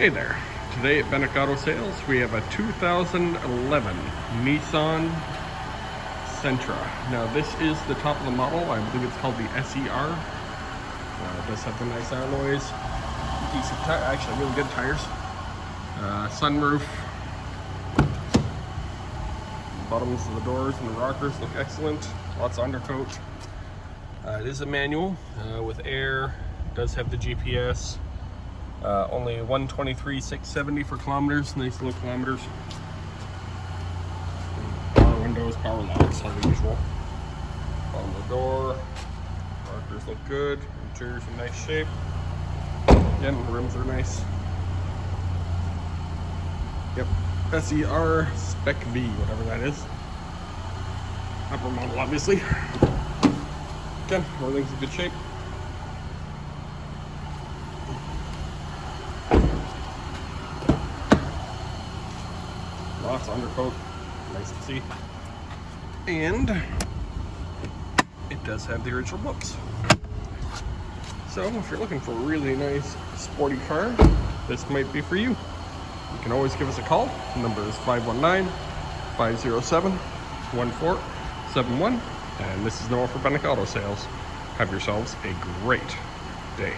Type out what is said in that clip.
Hey there. Today at Spec Auto Sales, we have a 2011 Nissan Sentra. Now this is the top of the model. I believe it's called the SER. It does have the nice alloys, decent actually really good tires. Sunroof. The bottoms of the doors and the rockers look excellent. Lots of undercoat. It is a manual with air. It does have the GPS. Only 123,670 for kilometers, nice low kilometers. Power windows, power locks, all the usual. On the door, markers look good, interior's in nice shape. Again, the rims are nice. Yep, SER Spec V, whatever that is. Upper model, obviously. Again, everything's in good shape. Lots of undercoat, nice to see. And it does have the original books. So if you're looking for a really nice sporty car, this might be for you. You can always give us a call. The number is 519-507-1471. And this is Noah for Spec Auto Sales. Have yourselves a great day.